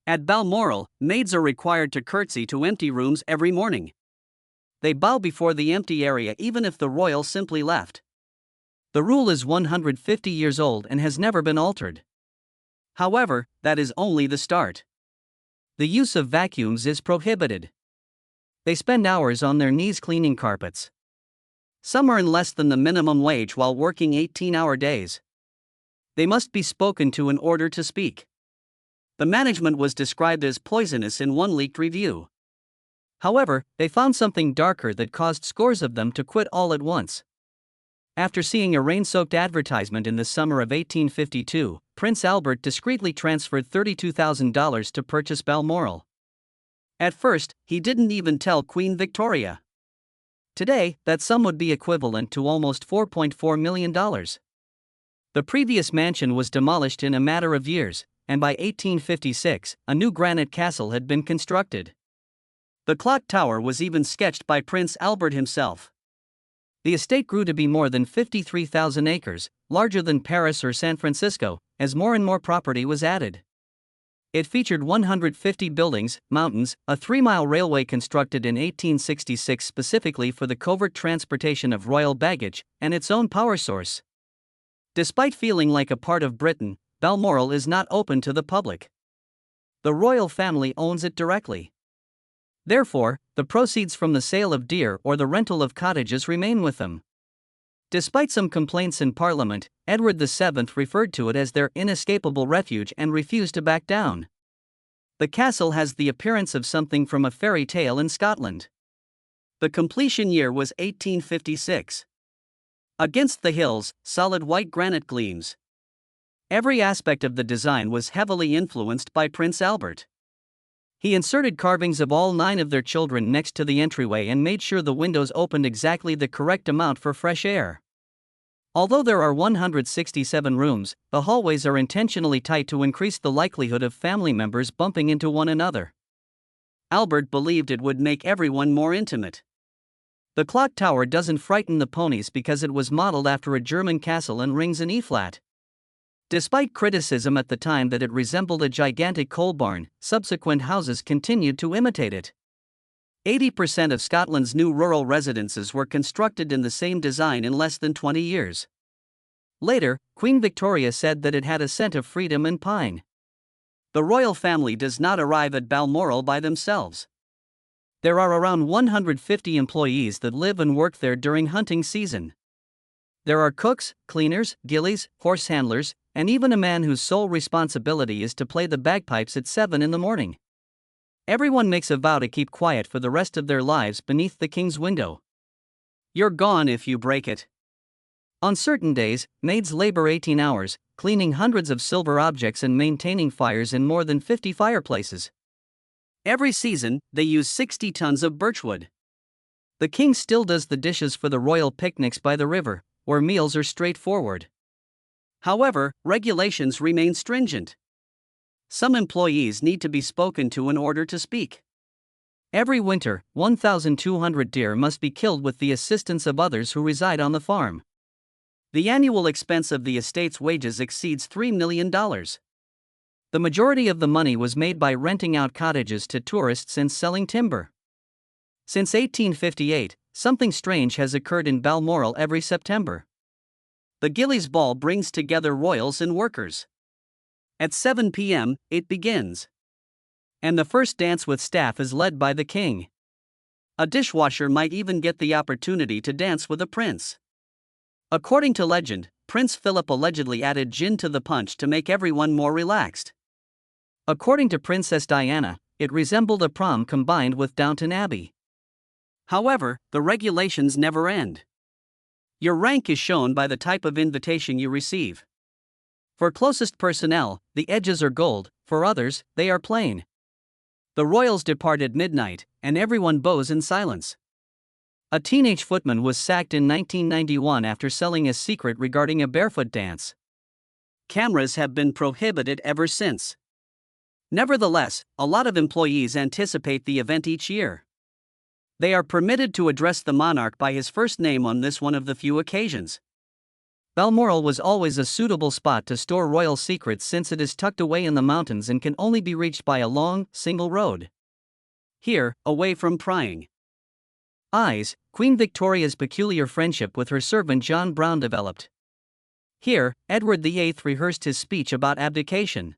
At Balmoral, maids are required to curtsy to empty rooms every morning. They bow before the empty area even if the royal simply left. The rule is 150 years old and has never been altered. However, that is only the start. The use of vacuums is prohibited. They spend hours on their knees cleaning carpets. Some earn less than the minimum wage while working 18-hour days. They must be spoken to in order to speak. The management was described as poisonous in one leaked review. However, they found something darker that caused scores of them to quit all at once. After seeing a rain-soaked advertisement in the summer of 1852, Prince Albert discreetly transferred $32,000 to purchase Balmoral. At first, he didn't even tell Queen Victoria. Today, that sum would be equivalent to almost $4.4 million. The previous mansion was demolished in a matter of years, and by 1856, a new granite castle had been constructed. The clock tower was even sketched by Prince Albert himself. The estate grew to be more than 53,000 acres, larger than Paris or San Francisco, as more and more property was added. It featured 150 buildings, mountains, a 3-mile railway constructed in 1866 specifically for the covert transportation of royal baggage, and its own power source. Despite feeling like a part of Britain, Balmoral is not open to the public. The royal family owns it directly. Therefore, the proceeds from the sale of deer or the rental of cottages remain with them. Despite some complaints in Parliament, Edward VII referred to it as their inescapable refuge and refused to back down. The castle has the appearance of something from a fairy tale in Scotland. The completion year was 1856. Against the hills, solid white granite gleams. Every aspect of the design was heavily influenced by Prince Albert. He inserted carvings of all 9 of their children next to the entryway and made sure the windows opened exactly the correct amount for fresh air. Although there are 167 rooms, the hallways are intentionally tight to increase the likelihood of family members bumping into one another. Albert believed it would make everyone more intimate. The clock tower doesn't frighten the ponies because it was modeled after a German castle and rings in E-flat. Despite criticism at the time that it resembled a gigantic coal barn, subsequent houses continued to imitate it. 80% of Scotland's new rural residences were constructed in the same design in less than 20 years. Later, Queen Victoria said that it had a scent of freedom and pine. The royal family does not arrive at Balmoral by themselves. There are around 150 employees that live and work there during hunting season. There are cooks, cleaners, gillies, horse handlers, and even a man whose sole responsibility is to play the bagpipes at 7 in the morning. Everyone makes a vow to keep quiet for the rest of their lives beneath the king's window. You're gone if you break it. On certain days, maids labor 18 hours, cleaning hundreds of silver objects and maintaining fires in more than 50 fireplaces. Every season, they use 60 tons of birchwood. The king still does the dishes for the royal picnics by the river, where meals are straightforward. However, regulations remain stringent. Some employees need to be spoken to in order to speak. Every winter, 1,200 deer must be killed with the assistance of others who reside on the farm. The annual expense of the estate's wages exceeds $3 million. The majority of the money was made by renting out cottages to tourists and selling timber. Since 1858, something strange has occurred in Balmoral every September. The Gillies Ball brings together royals and workers. At 7 p.m., it begins. And the first dance with staff is led by the king. A dishwasher might even get the opportunity to dance with a prince. According to legend, Prince Philip allegedly added gin to the punch to make everyone more relaxed. According to Princess Diana, it resembled a prom combined with Downton Abbey. However, the regulations never end. Your rank is shown by the type of invitation you receive. For closest personnel, the edges are gold, for others, they are plain. The royals depart at midnight, and everyone bows in silence. A teenage footman was sacked in 1991 after selling a secret regarding a barefoot dance. Cameras have been prohibited ever since. Nevertheless, a lot of employees anticipate the event each year. They are permitted to address the monarch by his first name on this one of the few occasions. Balmoral was always a suitable spot to store royal secrets since it is tucked away in the mountains and can only be reached by a long, single road. Here, away from prying eyes, Queen Victoria's peculiar friendship with her servant John Brown developed. Here, Edward VIII rehearsed his speech about abdication.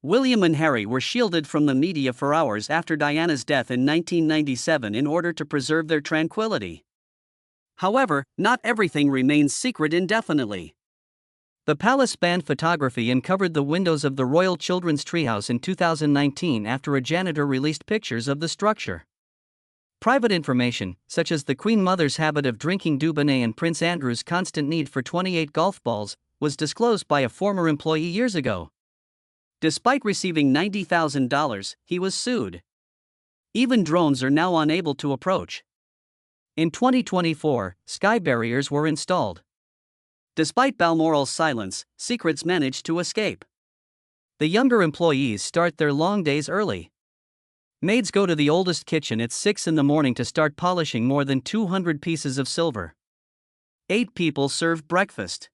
William and Harry were shielded from the media for hours after Diana's death in 1997 in order to preserve their tranquility. However, not everything remains secret indefinitely. The palace banned photography and covered the windows of the Royal Children's Treehouse in 2019 after a janitor released pictures of the structure. Private information, such as the Queen Mother's habit of drinking Dubonnet and Prince Andrew's constant need for 28 golf balls, was disclosed by a former employee years ago. Despite receiving $90,000, he was sued. Even drones are now unable to approach. In 2024, sky barriers were installed. Despite Balmoral's silence, secrets managed to escape. The younger employees start their long days early. Maids go to the oldest kitchen at 6 in the morning to start polishing more than 200 pieces of silver. 8 people serve breakfast.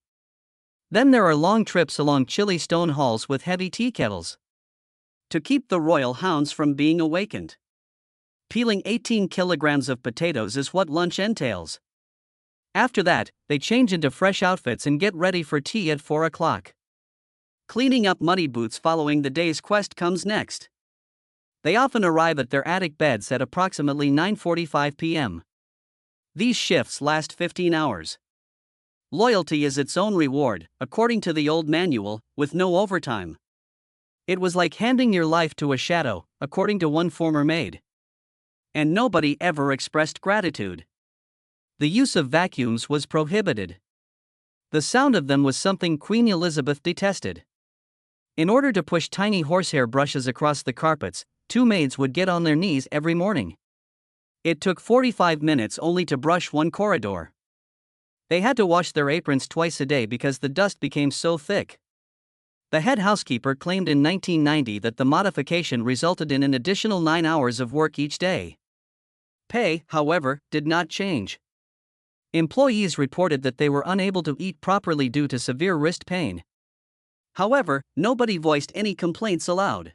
Then there are long trips along chilly stone halls with heavy tea kettles to keep the royal hounds from being awakened. Peeling 18 kilograms of potatoes is what lunch entails. After that, they change into fresh outfits and get ready for tea at 4 o'clock. Cleaning up muddy boots following the day's quest comes next. They often arrive at their attic beds at approximately 9:45 p.m. These shifts last 15 hours. Loyalty is its own reward, according to the old manual, with no overtime. It was like handing your life to a shadow, according to one former maid. And nobody ever expressed gratitude. The use of vacuums was prohibited. The sound of them was something Queen Elizabeth detested. In order to push tiny horsehair brushes across the carpets, 2 maids would get on their knees every morning. It took 45 minutes only to brush one corridor. They had to wash their aprons twice a day because the dust became so thick. The head housekeeper claimed in 1990 that the modification resulted in an additional 9 hours of work each day. Pay, however, did not change. Employees reported that they were unable to eat properly due to severe wrist pain. However, nobody voiced any complaints aloud.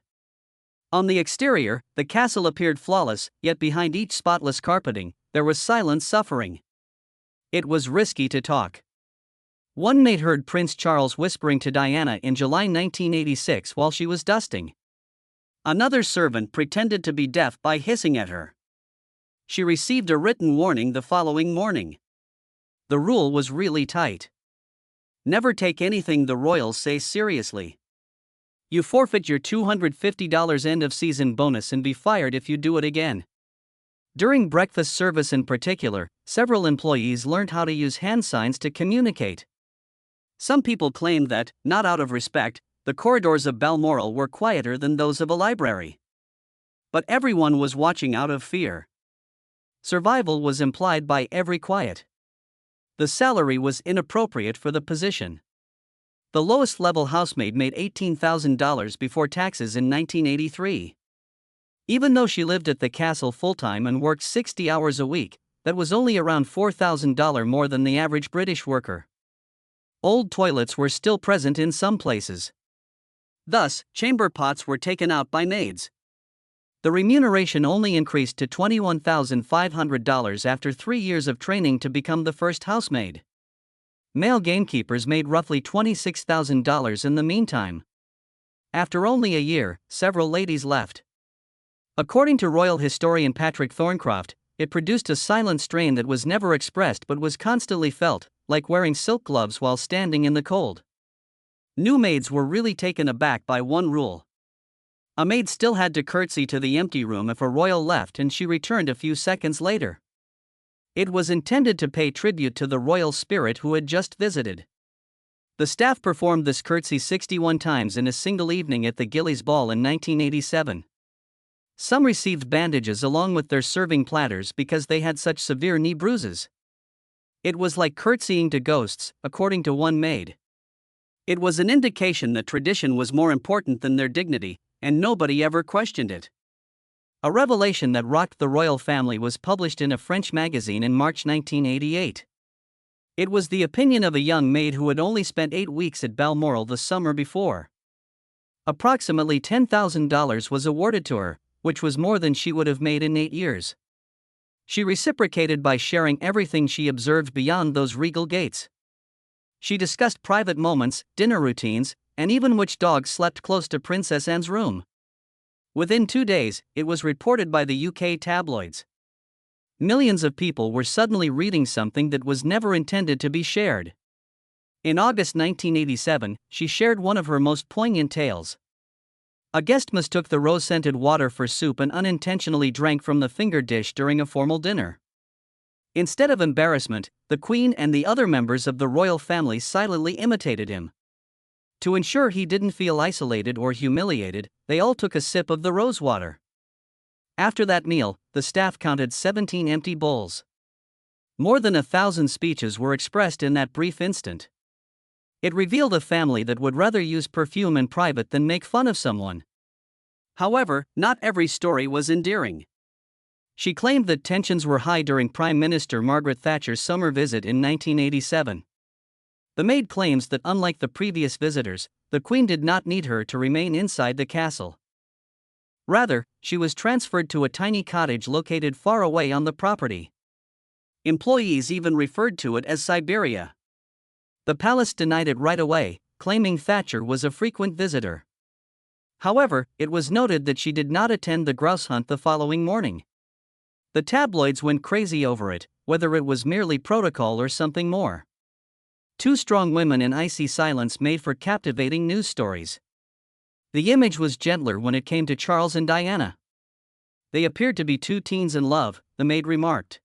On the exterior, the castle appeared flawless, yet behind each spotless carpeting, there was silent suffering. It was risky to talk. One maid heard Prince Charles whispering to Diana in July 1986 while she was dusting. Another servant pretended to be deaf by hissing at her. She received a written warning the following morning. The rule was really tight. Never take anything the royals say seriously. You forfeit your $250 end-of-season bonus and be fired if you do it again. During breakfast service in particular, several employees learned how to use hand signs to communicate. Some people claimed that, not out of respect, the corridors of Balmoral were quieter than those of a library. But everyone was watching out of fear. Survival was implied by every quiet. The salary was inappropriate for the position. The lowest level housemaid made $18,000 before taxes in 1983. Even though she lived at the castle full-time and worked 60 hours a week, that was only around $4,000 more than the average British worker. Old toilets were still present in some places. Thus, chamber pots were taken out by maids. The remuneration only increased to $21,500 after 3 years of training to become the first housemaid. Male gamekeepers made roughly $26,000 in the meantime. After only a year, several ladies left. According to royal historian Patrick Thorncroft, it produced a silent strain that was never expressed but was constantly felt, like wearing silk gloves while standing in the cold. New maids were really taken aback by one rule. A maid still had to curtsy to the empty room if a royal left and she returned a few seconds later. It was intended to pay tribute to the royal spirit who had just visited. The staff performed this curtsy 61 times in a single evening at the Gillies Ball in 1987. Some received bandages along with their serving platters because they had such severe knee bruises. It was like curtsying to ghosts, according to one maid. It was an indication that tradition was more important than their dignity, and nobody ever questioned it. A revelation that rocked the royal family was published in a French magazine in March 1988. It was the opinion of a young maid who had only spent 8 weeks at Balmoral the summer before. Approximately $10,000 was awarded to her, which was more than she would have made in 8 years. She reciprocated by sharing everything she observed beyond those regal gates. She discussed private moments, dinner routines, and even which dog slept close to Princess Anne's room. Within 2 days, it was reported by the UK tabloids. Millions of people were suddenly reading something that was never intended to be shared. In August 1987, she shared one of her most poignant tales. A guest mistook the rose-scented water for soup and unintentionally drank from the finger dish during a formal dinner. Instead of embarrassment, the Queen and the other members of the royal family silently imitated him. To ensure he didn't feel isolated or humiliated, they all took a sip of the rosewater. After that meal, the staff counted 17 empty bowls. More than 1,000 speeches were expressed in that brief instant. It revealed a family that would rather use perfume in private than make fun of someone. However, not every story was endearing. She claimed that tensions were high during Prime Minister Margaret Thatcher's summer visit in 1987. The maid claims that unlike the previous visitors, the Queen did not need her to remain inside the castle. Rather, she was transferred to a tiny cottage located far away on the property. Employees even referred to it as Siberia. The palace denied it right away, claiming Thatcher was a frequent visitor. However, it was noted that she did not attend the grouse hunt the following morning. The tabloids went crazy over it, whether it was merely protocol or something more. Two strong women in icy silence made for captivating news stories. The image was gentler when it came to Charles and Diana. They appeared to be two teens in love, the maid remarked.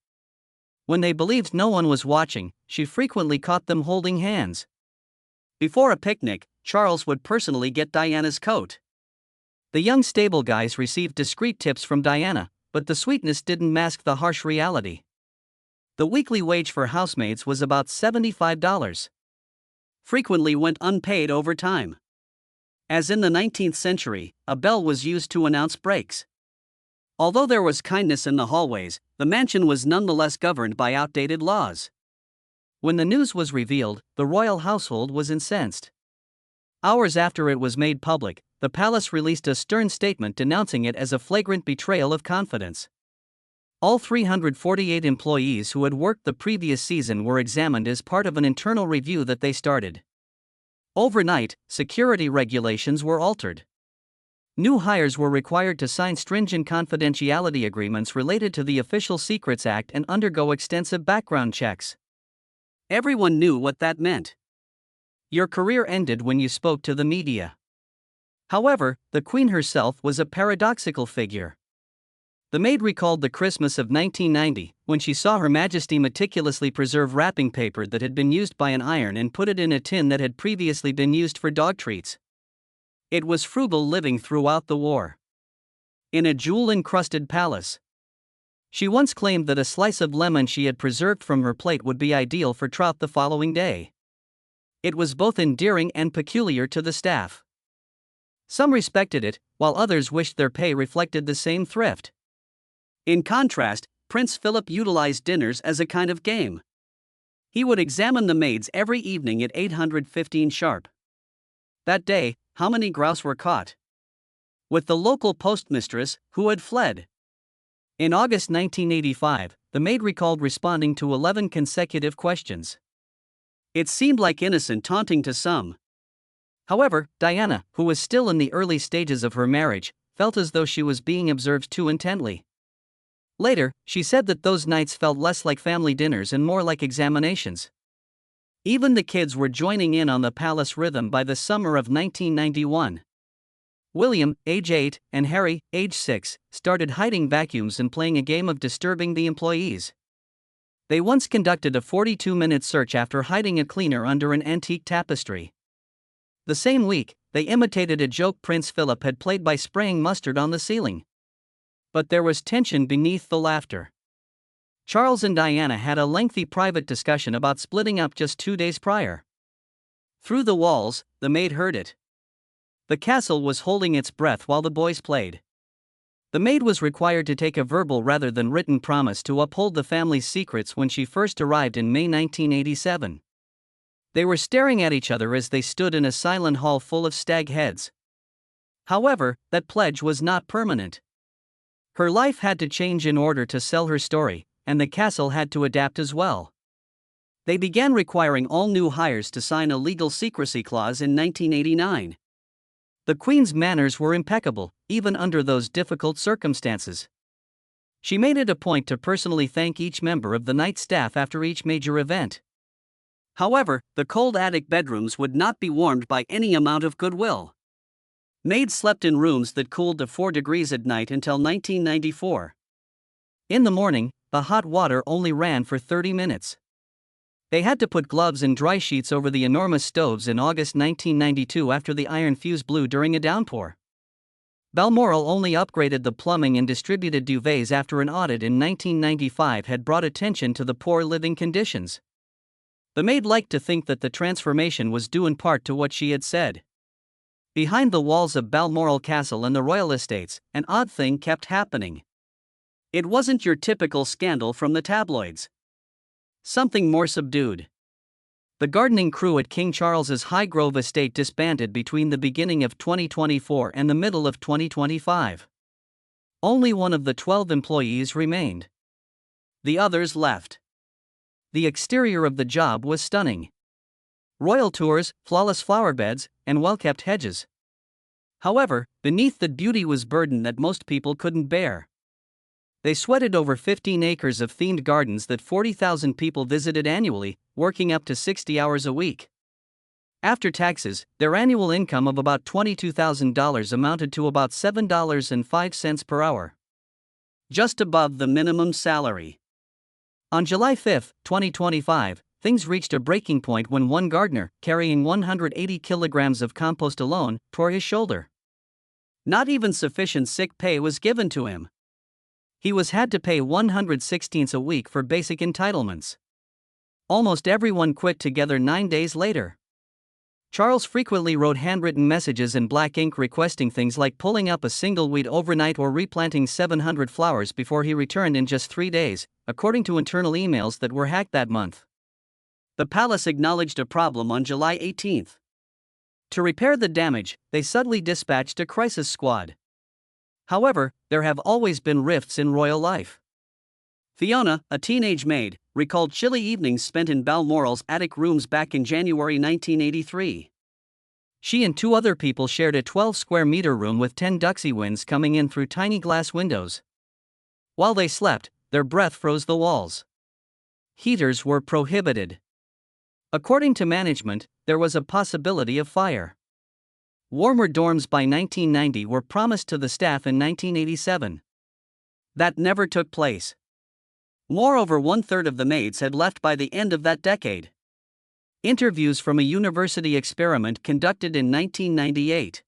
When they believed no one was watching, she frequently caught them holding hands. Before a picnic, Charles would personally get Diana's coat. The young stable guys received discreet tips from Diana, but the sweetness didn't mask the harsh reality. The weekly wage for housemaids was about $75. Frequently went unpaid over time. As in the 19th century, a bell was used to announce breaks. Although there was kindness in the hallways, the mansion was nonetheless governed by outdated laws. When the news was revealed, the royal household was incensed. Hours after it was made public, the palace released a stern statement denouncing it as a flagrant betrayal of confidence. All 348 employees who had worked the previous season were examined as part of an internal review that they started. Overnight, security regulations were altered. New hires were required to sign stringent confidentiality agreements related to the Official Secrets Act and undergo extensive background checks. Everyone knew what that meant. Your career ended when you spoke to the media. However, the Queen herself was a paradoxical figure. The maid recalled the Christmas of 1990, when she saw Her Majesty meticulously preserve wrapping paper that had been used by an iron and put it in a tin that had previously been used for dog treats. It was frugal living throughout the war. In a jewel-encrusted palace. She once claimed that a slice of lemon she had preserved from her plate would be ideal for trout the following day. It was both endearing and peculiar to the staff. Some respected it, while others wished their pay reflected the same thrift. In contrast, Prince Philip utilized dinners as a kind of game. He would examine the maids every evening at 8:15 sharp. That day, how many grouse were caught? With the local postmistress, who had fled. In August 1985, the maid recalled responding to 11 consecutive questions. It seemed like innocent taunting to some. However, Diana, who was still in the early stages of her marriage, felt as though she was being observed too intently. Later, she said that those nights felt less like family dinners and more like examinations. Even the kids were joining in on the palace rhythm by the summer of 1991. William, age 8, and Harry, age 6, started hiding vacuums and playing a game of disturbing the employees. They once conducted a 42-minute search after hiding a cleaner under an antique tapestry. The same week, they imitated a joke Prince Philip had played by spraying mustard on the ceiling. But there was tension beneath the laughter. Charles and Diana had a lengthy private discussion about splitting up just 2 days prior. Through the walls, the maid heard it. The castle was holding its breath while the boys played. The maid was required to take a verbal rather than written promise to uphold the family's secrets when she first arrived in May 1987. They were staring at each other as they stood in a silent hall full of stag heads. However, that pledge was not permanent. Her life had to change in order to sell her story, and the castle had to adapt as well. They began requiring all new hires to sign a legal secrecy clause in 1989. The Queen's manners were impeccable, even under those difficult circumstances. She made it a point to personally thank each member of the night staff after each major event. However, the cold attic bedrooms would not be warmed by any amount of goodwill. Maids slept in rooms that cooled to 4 degrees at night until 1994. In the morning, the hot water only ran for 30 minutes. They had to put gloves and dry sheets over the enormous stoves in August 1992 after the iron fuse blew during a downpour. Balmoral only upgraded the plumbing and distributed duvets after an audit in 1995 had brought attention to the poor living conditions. The maid liked to think that the transformation was due in part to what she had said. Behind the walls of Balmoral Castle and the royal estates, an odd thing kept happening. It wasn't your typical scandal from the tabloids. Something more subdued. The gardening crew at King Charles's Highgrove estate disbanded between the beginning of 2024 and the middle of 2025. Only one of the 12 employees remained. The others left. The exterior of the job was stunning. Royal tours, flawless flower beds, and well-kept hedges. However, beneath the beauty was burden that most people couldn't bear. They sweated over 15 acres of themed gardens that 40,000 people visited annually, working up to 60 hours a week. After taxes, their annual income of about $22,000 amounted to about $7.05 per hour. Just above the minimum salary. On July 5, 2025, things reached a breaking point when one gardener, carrying 180 kilograms of compost alone, tore his shoulder. Not even sufficient sick pay was given to him. He was had to pay 116 a week for basic entitlements. Almost everyone quit together 9 days later. Charles frequently wrote handwritten messages in black ink requesting things like pulling up a single weed overnight or replanting 700 flowers before he returned in just 3 days, according to internal emails that were hacked that month. The palace acknowledged a problem on July 18. To repair the damage, they subtly dispatched a crisis squad. However, there have always been rifts in royal life. Fiona, a teenage maid, recalled chilly evenings spent in Balmoral's attic rooms back in January 1983. She and 2 other people shared a 12-square-meter room with 10 duxie winds coming in through tiny glass windows. While they slept, their breath froze the walls. Heaters were prohibited. According to management, there was a possibility of fire. Warmer dorms by 1990 were promised to the staff in 1987. That never took place. Moreover, 1/3 of the maids had left by the end of that decade. Interviews from a university experiment conducted in 1998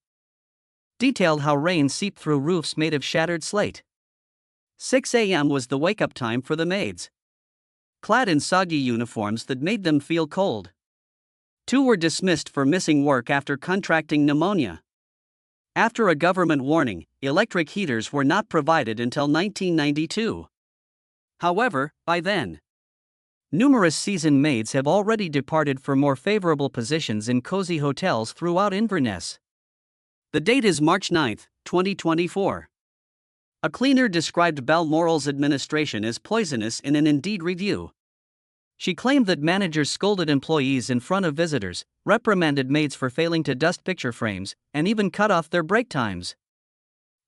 detailed how rain seeped through roofs made of shattered slate. 6 a.m. was the wake-up time for the maids, clad in soggy uniforms that made them feel cold. 2 were dismissed for missing work after contracting pneumonia. After a government warning, electric heaters were not provided until 1992. However, by then, numerous seasoned maids have already departed for more favorable positions in cozy hotels throughout Inverness. The date is March 9, 2024. A cleaner described Balmoral's administration as poisonous in an Indeed review. She claimed that managers scolded employees in front of visitors, reprimanded maids for failing to dust picture frames, and even cut off their break times.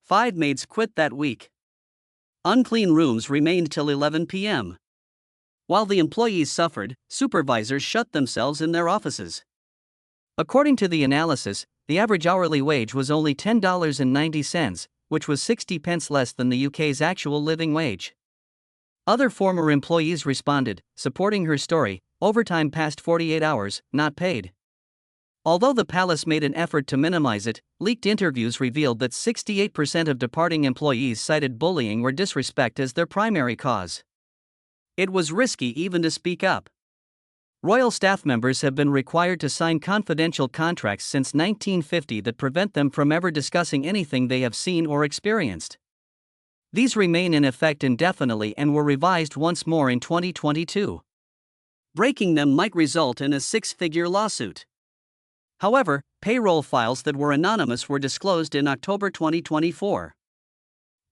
5 maids quit that week. Unclean rooms remained till 11 p.m. While the employees suffered, supervisors shut themselves in their offices. According to the analysis, the average hourly wage was only $10.90, which was 60 pence less than the UK's actual living wage. Other former employees responded, supporting her story: overtime past 48 hours, not paid. Although the palace made an effort to minimize it, leaked interviews revealed that 68% of departing employees cited bullying or disrespect as their primary cause. It was risky even to speak up. Royal staff members have been required to sign confidential contracts since 1950 that prevent them from ever discussing anything they have seen or experienced. These remain in effect indefinitely and were revised once more in 2022. Breaking them might result in a six-figure lawsuit. However, payroll files that were anonymous were disclosed in October 2024.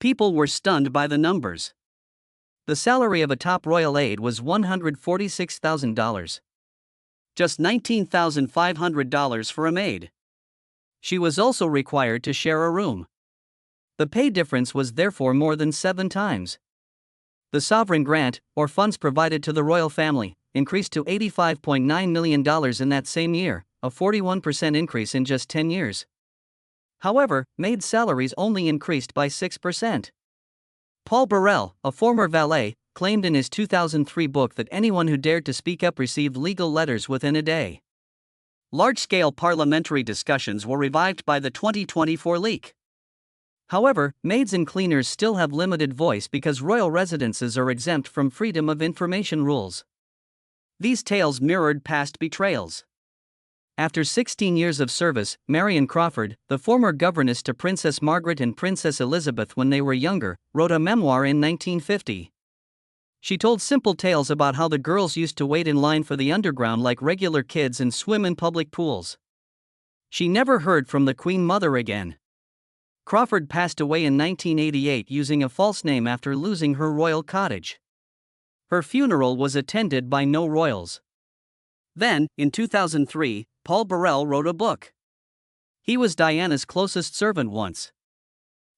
People were stunned by the numbers. The salary of a top royal aide was $146,000. Just $19,500 for a maid. She was also required to share a room. The pay difference was therefore more than 7 times. The sovereign grant, or funds provided to the royal family, increased to $85.9 million in that same year, a 41% increase in just 10 years. However, maid salaries only increased by 6%. Paul Burrell, a former valet, claimed in his 2003 book that anyone who dared to speak up received legal letters within a day. Large-scale parliamentary discussions were revived by the 2024 leak. However, maids and cleaners still have limited voice because royal residences are exempt from freedom of information rules. These tales mirrored past betrayals. After 16 years of service, Marion Crawford, the former governess to Princess Margaret and Princess Elizabeth when they were younger, wrote a memoir in 1950. She told simple tales about how the girls used to wait in line for the underground like regular kids and swim in public pools. She never heard from the Queen Mother again. Crawford passed away in 1988 using a false name after losing her royal cottage. Her funeral was attended by no royals. Then, in 2003, Paul Burrell wrote a book. He was Diana's closest servant once.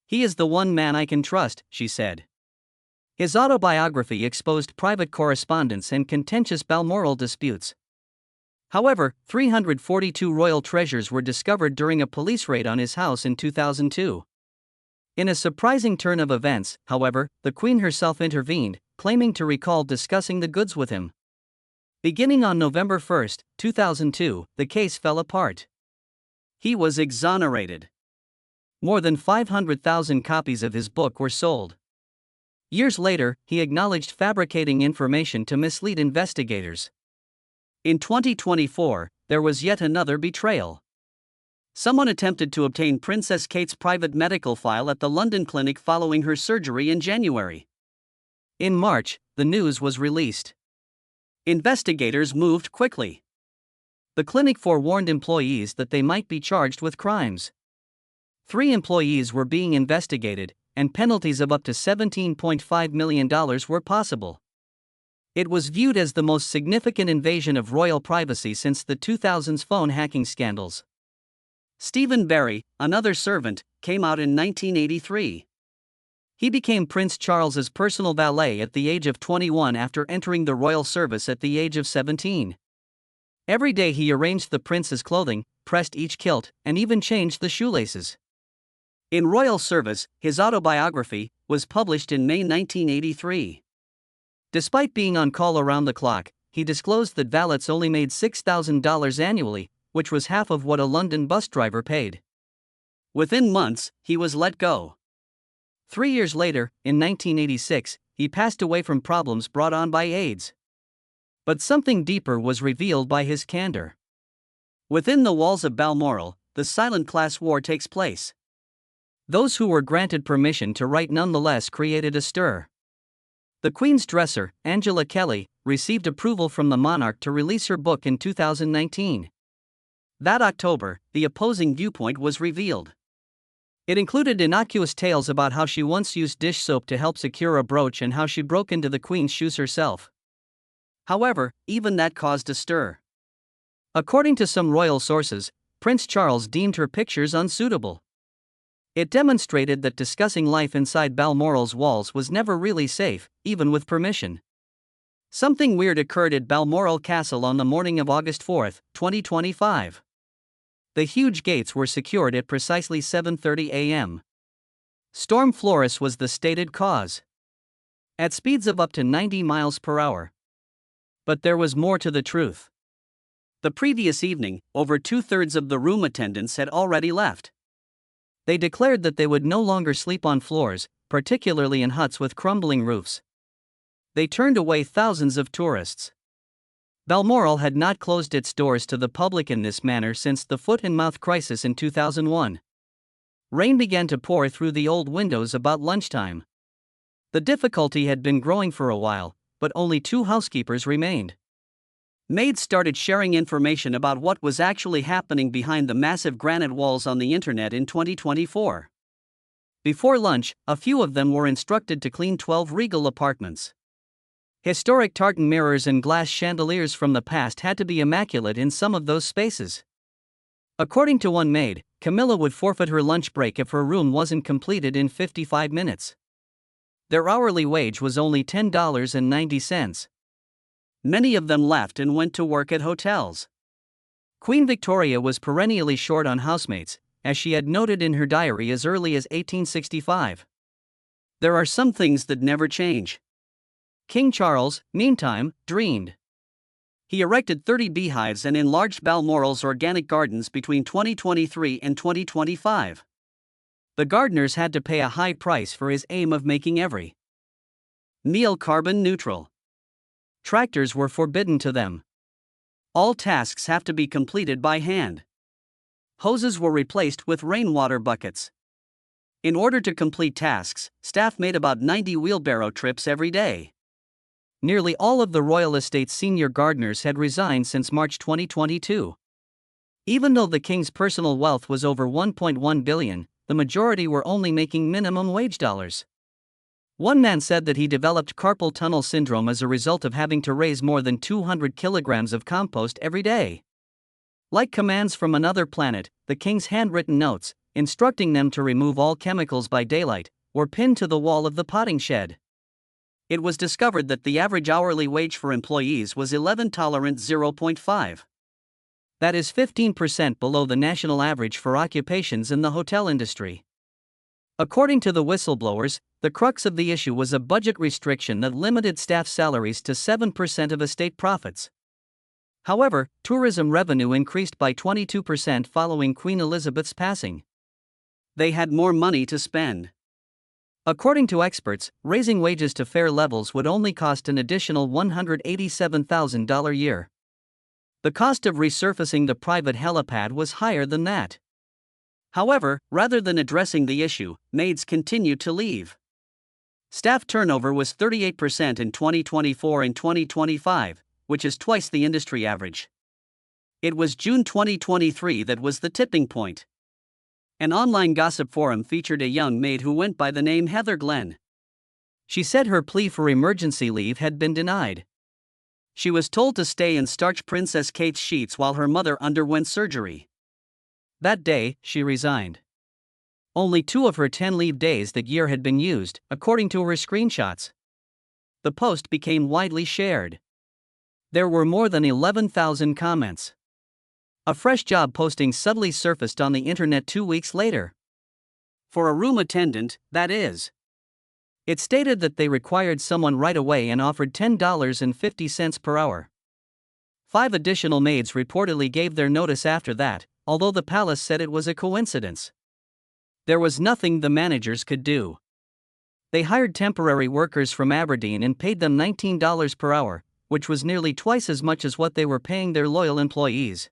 "He is the one man I can trust," she said. His autobiography exposed private correspondence and contentious Balmoral disputes. However, 342 royal treasures were discovered during a police raid on his house in 2002. In a surprising turn of events, however, the Queen herself intervened, claiming to recall discussing the goods with him. Beginning on November 1, 2002, the case fell apart. He was exonerated. More than 500,000 copies of his book were sold. Years later, he acknowledged fabricating information to mislead investigators. In 2024, there was yet another betrayal. Someone attempted to obtain Princess Kate's private medical file at the London clinic following her surgery in January. In March, the news was released. Investigators moved quickly. The clinic forewarned employees that they might be charged with crimes. 3 employees were being investigated, and penalties of up to $17.5 million were possible. It was viewed as the most significant invasion of royal privacy since the 2000s phone hacking scandals. Stephen Barry, another servant, came out in 1983. He became Prince Charles's personal valet at the age of 21 after entering the royal service at the age of 17. Every day he arranged the prince's clothing, pressed each kilt, and even changed the shoelaces. In royal service, his autobiography was published in May 1983. Despite being on call around the clock, he disclosed that valets only made $6,000 annually, which was half of what a London bus driver paid. Within months, he was let go. 3 years later, in 1986, he passed away from problems brought on by AIDS. But something deeper was revealed by his candor. Within the walls of Balmoral, the silent class war takes place. Those who were granted permission to write nonetheless created a stir. The Queen's dresser, Angela Kelly, received approval from the monarch to release her book in 2019. That October, the opposing viewpoint was revealed. It included innocuous tales about how she once used dish soap to help secure a brooch and how she broke into the Queen's shoes herself. However, even that caused a stir. According to some royal sources, Prince Charles deemed her pictures unsuitable. It demonstrated that discussing life inside Balmoral's walls was never really safe, even with permission. Something weird occurred at Balmoral Castle on the morning of August 4, 2025. The huge gates were secured at precisely 7:30 a.m. Storm Floris was the stated cause. At speeds of up to 90 miles per hour. But there was more to the truth. The previous evening, over 2/3 of the room attendants had already left. They declared that they would no longer sleep on floors, particularly in huts with crumbling roofs. They turned away thousands of tourists. Balmoral had not closed its doors to the public in this manner since the foot-and-mouth crisis in 2001. Rain began to pour through the old windows about lunchtime. The difficulty had been growing for a while, but only 2 housekeepers remained. Maids started sharing information about what was actually happening behind the massive granite walls on the internet in 2024. Before lunch, a few of them were instructed to clean 12 regal apartments. Historic tartan mirrors and glass chandeliers from the past had to be immaculate in some of those spaces. According to one maid, Camilla would forfeit her lunch break if her room wasn't completed in 55 minutes. Their hourly wage was only $10.90. Many of them left and went to work at hotels. Queen Victoria was perennially short on housemates, as she had noted in her diary as early as 1865. There are some things that never change. King Charles, meantime, dreamed. He erected 30 beehives and enlarged Balmoral's organic gardens between 2023 and 2025. The gardeners had to pay a high price for his aim of making every meal carbon neutral. Tractors were forbidden to them. All tasks have to be completed by hand. Hoses were replaced with rainwater buckets. In order to complete tasks, staff made about 90 wheelbarrow trips every day. Nearly all of the royal estate's senior gardeners had resigned since March 2022. Even though the king's personal wealth was over $1.1 billion, the majority were only making minimum wage dollars. One man said that he developed carpal tunnel syndrome as a result of having to raise more than 200 kilograms of compost every day. Like commands from another planet, the king's handwritten notes, instructing them to remove all chemicals by daylight, were pinned to the wall of the potting shed. It was discovered that the average hourly wage for employees was 0.5. That is 15% below the national average for occupations in the hotel industry. According to the whistleblowers, the crux of the issue was a budget restriction that limited staff salaries to 7% of estate profits. However, tourism revenue increased by 22% following Queen Elizabeth's passing. They had more money to spend. According to experts, raising wages to fair levels would only cost an additional $187,000 a year. The cost of resurfacing the private helipad was higher than that. However, rather than addressing the issue, maids continued to leave. Staff turnover was 38% in 2024 and 2025, which is twice the industry average. It was June 2023 that was the tipping point. An online gossip forum featured a young maid who went by the name Heather Glenn. She said her plea for emergency leave had been denied. She was told to stay and starch Princess Kate's sheets while her mother underwent surgery. That day, she resigned. Only 2 of her 10 leave days that year had been used, according to her screenshots. The post became widely shared. There were more than 11,000 comments. A fresh job posting suddenly surfaced on the internet 2 weeks later. For a room attendant, that is. It stated that they required someone right away and offered $10.50 per hour. 5 additional maids reportedly gave their notice after that, although the palace said it was a coincidence. There was nothing the managers could do. They hired temporary workers from Aberdeen and paid them $19 per hour, which was nearly twice as much as what they were paying their loyal employees.